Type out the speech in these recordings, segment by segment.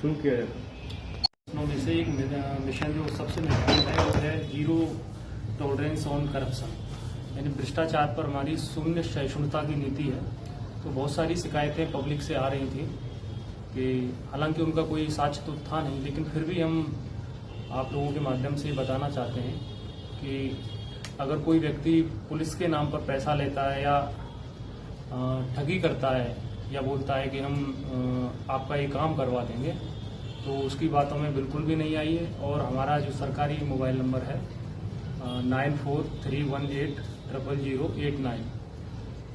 शुरू किया जाता है। में से एक मिशन जो सबसे महत्वपूर्ण है वो है जीरो टॉलरेंस ऑन करप्शन, यानी भ्रष्टाचार पर हमारी शून्य सहिष्णुता की नीति है। तो बहुत सारी शिकायतें पब्लिक से आ रही थी कि हालांकि उनका कोई साक्ष्य तो था नहीं, लेकिन फिर भी हम आप लोगों के माध्यम से बताना चाहते हैं कि अगर कोई व्यक्ति पुलिस के नाम पर पैसा लेता है या ठगी करता है या बोलता है कि हम आपका ये काम करवा देंगे, तो उसकी बातों में बिल्कुल भी नहीं आइए। और हमारा जो सरकारी मोबाइल नंबर है 9431800089,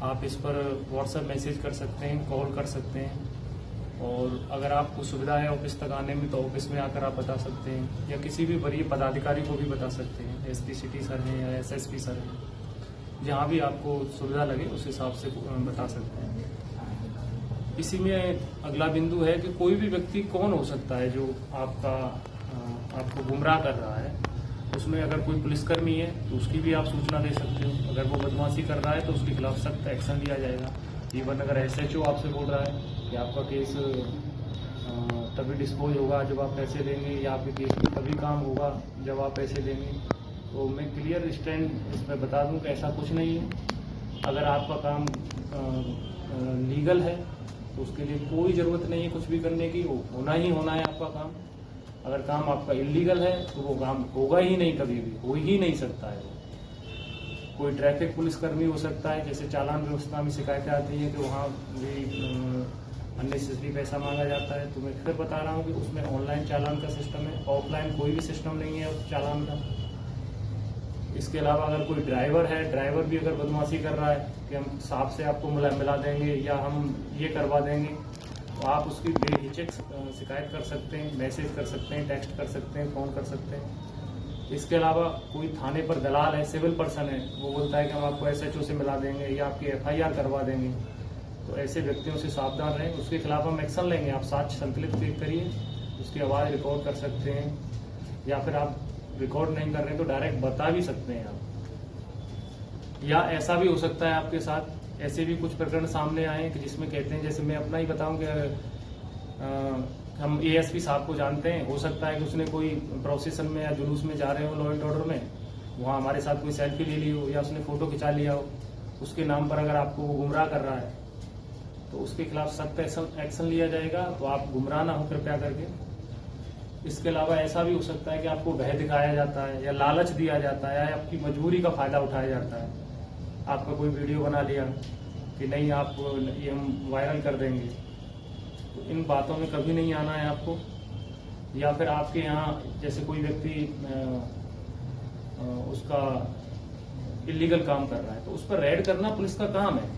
आप इस पर व्हाट्सएप मैसेज कर सकते हैं, कॉल कर सकते हैं। और अगर आपको सुविधा है ऑफिस तक आने में तो ऑफिस में आकर आप बता सकते हैं, या किसी भी वरीय पदाधिकारी को भी बता सकते हैं, एसपी सिटी सर हैं या एसएसपी सर हैं, जहाँ भी आपको सुविधा लगे उस हिसाब से बता सकते हैं। इसी में अगला बिंदु है कि कोई भी व्यक्ति कौन हो सकता है जो आपको गुमराह कर रहा है। उसमें अगर कोई पुलिसकर्मी है तो उसकी भी आप सूचना दे सकते हो। अगर वो बदमाशी कर रहा है तो उसके खिलाफ सख्त एक्शन लिया जाएगा। इवन अगर एसएचओ आपसे बोल रहा है कि आपका केस तभी डिस्पोज होगा जब आप पैसे देंगे, या आपके केस में तभी काम होगा जब आप पैसे देंगे, तो मैं क्लियर स्टैंड इसमें बता दूं कि ऐसा कुछ नहीं है। अगर आपका काम लीगल है तो उसके लिए कोई ज़रूरत नहीं है कुछ भी करने की, वो होना ही होना है आपका काम। अगर काम आपका इलीगल है तो वो काम होगा ही नहीं, कभी भी हो ही नहीं सकता है। कोई ट्रैफिक पुलिसकर्मी हो सकता है, जैसे चालान व्यवस्था में शिकायतें आती हैं कि वहाँ भी अननेसेसरी पैसा मांगा जाता है। तो मैं फिर बता रहा हूँ कि उसमें ऑनलाइन चालान का सिस्टम है, ऑफलाइन कोई भी सिस्टम नहीं है उस चालान का। इसके अलावा अगर कोई ड्राइवर है, ड्राइवर भी अगर बदमाशी कर रहा है कि हम साहब से आपको मिला देंगे या हम ये करवा देंगे, तो आप उसकी बेहिचक शिकायत कर सकते हैं, मैसेज कर सकते हैं, टेक्स्ट कर सकते हैं, फ़ोन कर सकते हैं। इसके अलावा कोई थाने पर दलाल है, सिविल पर्सन है, वो बोलता है कि हम आपको एसएचओ से मिला देंगे या आपकी एफआईआर करवा देंगे, तो ऐसे व्यक्तियों से सावधान रहें। उसके खिलाफ हम एक्शन लेंगे। आप साक्ष्य संकलित करिए, उसकी आवाज़ रिकॉर्ड कर सकते हैं, या फिर आप रिकॉर्ड नहीं कर रहे तो डायरेक्ट बता भी सकते हैं आप। या ऐसा भी हो सकता है आपके साथ, ऐसे भी कुछ प्रकरण सामने आए कि जिसमें कहते हैं, जैसे मैं अपना ही बताऊं कि हम एएसपी साहब को जानते हैं, हो सकता है कि उसने कोई प्रोसेशन में या जुलूस में जा रहे हो लॉ एंड ऑर्डर में, वहाँ हमारे साथ कोई सेल्फी ले ली हो या उसने फोटो खिंचा लिया हो, उसके नाम पर अगर आपको वो गुमराह कर रहा है तो उसके खिलाफ सख्त एक्शन लिया जाएगा। तो आप गुमराह ना हो कृपया करके। इसके अलावा ऐसा भी हो सकता है कि आपको भय दिखाया जाता है या लालच दिया जाता है या आपकी मजबूरी का फायदा उठाया जाता है। आपका कोई वीडियो बना लिया कि नहीं आप ये हम वायरल कर देंगे, तो इन बातों में कभी नहीं आना है आपको। या फिर आपके यहाँ जैसे कोई व्यक्ति उसका इलीगल काम कर रहा है तो उस पर रेड करना पुलिस का काम है।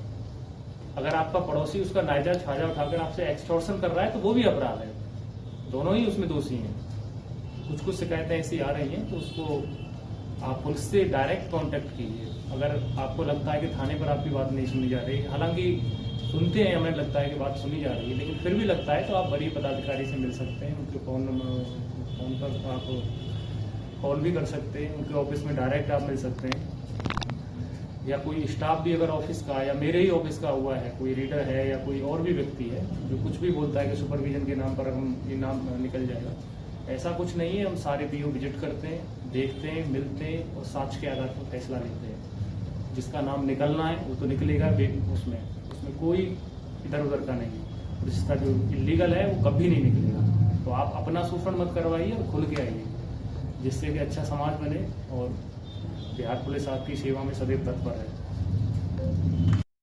अगर आपका पड़ोसी उसका नाजायज फायदा उठाकर आपसे एक्सटॉर्शन कर रहा है तो वो भी अपराध है, दोनों ही उसमें दोषी हैं। कुछ शिकायतें ऐसी आ रही हैं तो उसको आप पुलिस से डायरेक्ट कांटेक्ट कीजिए। अगर आपको लगता है कि थाने पर आपकी बात नहीं सुनी जा रही, हालांकि सुनते हैं, हमें लगता है कि बात सुनी जा रही है, लेकिन फिर भी लगता है तो आप वरीय पदाधिकारी से मिल सकते हैं। उनके फोन पर आप कॉल भी कर सकते हैं, उनके ऑफिस में डायरेक्ट आप मिल सकते हैं। या कोई स्टाफ भी अगर ऑफिस का या मेरे ही ऑफिस का हुआ है, कोई रीडर है या कोई और भी व्यक्ति है जो कुछ भी बोलता है कि सुपरविजन के नाम पर हम ये नाम निकल जाएगा, ऐसा कुछ नहीं है। हम सारे पीओ विजिट करते हैं, देखते हैं, मिलते हैं और साक्ष्य के आधार पर फैसला लेते हैं। जिसका नाम निकलना है वो तो निकलेगा, उसमें कोई इधर उधर का नहीं। जिसका जो इलीगल है वो कभी नहीं निकलेगा। तो आप अपना शोषण मत करवाइए और खुल के आइए, जिससे कि अच्छा समाज बने। और बिहार पुलिस आपकी सेवा में सदैव तत्पर है।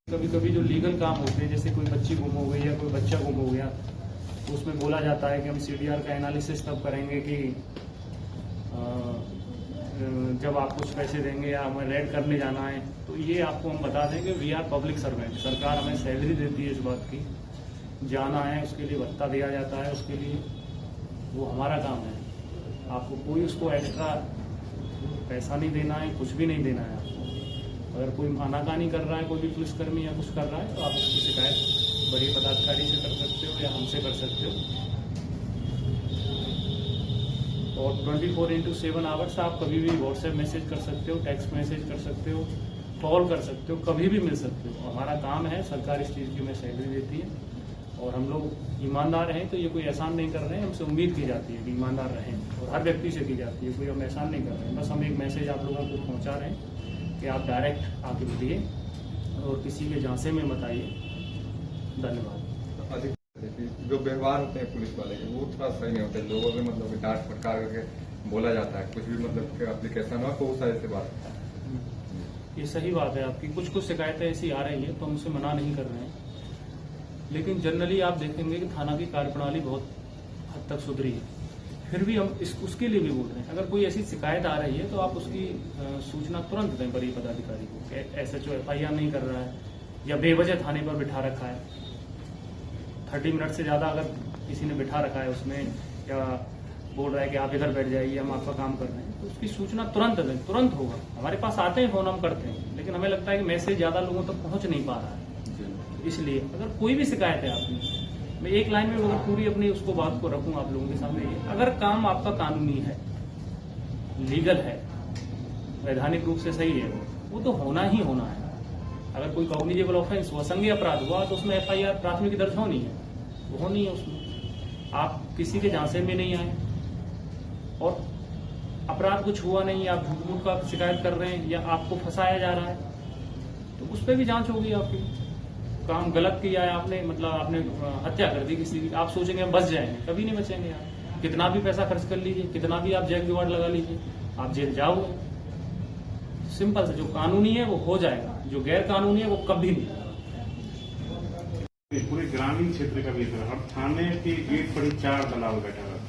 कभी कभी जो लीगल काम होते हैं, जैसे कोई बच्ची गुम हो गई या कोई बच्चा गुम हो गया, तो उसमें बोला जाता है कि हम सीडीआर का एनालिसिस तब करेंगे कि जब आप कुछ पैसे देंगे या हमें रेड करने जाना है। तो ये आपको हम बता दें कि वी आर पब्लिक सर्वेंट, सरकार हमें सैलरी देती है इस बात की, जाना है उसके लिए भत्ता दिया जाता है, उसके लिए वो हमारा काम है। आपको कोई उसको एक्स्ट्रा पैसा नहीं देना है, कुछ भी नहीं देना है आपको। अगर कोई आनाकानी कर रहा है, कोई भी पुलिसकर्मी या कुछ कर रहा है, तो आप उसकी शिकायत वरीय पदाधिकारी से कर सकते हो या हमसे कर सकते हो। और 24/7 आवर्स आप कभी भी व्हाट्सएप मैसेज कर सकते हो, टेक्स्ट मैसेज कर सकते हो, कॉल कर सकते हो, कभी भी मिल सकते हो। हमारा काम है, सरकार इस चीज़ की हमें सैलरी देती है और हम लोग ईमानदार हैं, तो ये कोई एहसान नहीं कर रहे हैं। हमसे उम्मीद की जाती है कि ईमानदार रहें, और हर व्यक्ति से की जाती है, कोई हम एहसान नहीं कर रहे हैं। बस हम एक मैसेज आप लोगों को पहुंचा रहे हैं कि आप डायरेक्ट आके मिलिए और किसी के झांसे में मत आइए। धन्यवाद। अधिक जो व्यवहार होते हैं पुलिस वाले के, वो थोड़ा सही नहीं होते। लोगों में मतलब डांट फटकार करके बोला जाता है, कुछ भी मतलब एप्लीकेशन हो तो सारे से बात। ये सही बात है आपकी। कुछ कुछ शिकायतें ऐसी आ रही हैं तो हम उसे मना नहीं कर रहे हैं, लेकिन जनरली आप देखेंगे कि थाना की कार्यप्रणाली बहुत हद तक सुधरी है। फिर भी हम उसके लिए भी बोल रहे हैं, अगर कोई ऐसी शिकायत आ रही है तो आप उसकी सूचना तुरंत दें वरीय पदाधिकारी को। SHO FIR नहीं कर रहा है या बेवजह थाने पर बिठा रखा है, 30 मिनट से ज्यादा अगर किसी ने बिठा रखा है उसमें, या बोल रहा है कि आप इधर बैठ जाइए, हम आपका काम कर रहे हैं, तो उसकी सूचना तुरंत दें, तुरंत होगा। हमारे पास आते हैं फोन, हम करते हैं, लेकिन हमें लगता है कि मैसेज ज्यादा लोगों तक पहुंच नहीं पा रहा है। इसलिए अगर कोई भी शिकायत है आपकी, मैं एक लाइन में अगर पूरी अपनी उसको बात को रखूं आप लोगों के सामने, ये अगर काम आपका कानूनी है, लीगल है, वैधानिक रूप से सही है, वो तो होना ही होना है। अगर कोई कॉग्निजेबल ऑफेंस हुआ, संज्ञेय अपराध हुआ, तो उसमें FIR प्राथमिकी दर्ज होनी है, वो होनी है उसमें। आप किसी के झांसे में नहीं आए और अपराध कुछ हुआ नहीं, आप झूठ मूठ का शिकायत कर रहे हैं या आपको फंसाया जा रहा है, तो उस पर भी जांच होगी आपकी। काम गलत किया है आपने, मतलब आपने हत्या कर दी किसी की, आप सोचेंगे हम बच जाएंगे, कभी नहीं बचेंगे आप। कितना भी पैसा खर्च कर लीजिए, कितना भी आप जैक जुगाड़ लगा लीजिए, आप जेल जाओगे। सिंपल से जो कानूनी है वो हो जाएगा, जो गैर कानूनी है वो कभी नहीं। पूरे ग्रामीण क्षेत्र का भी हर थाने के गेट पर ही 4 दलाल बैठा रहता है।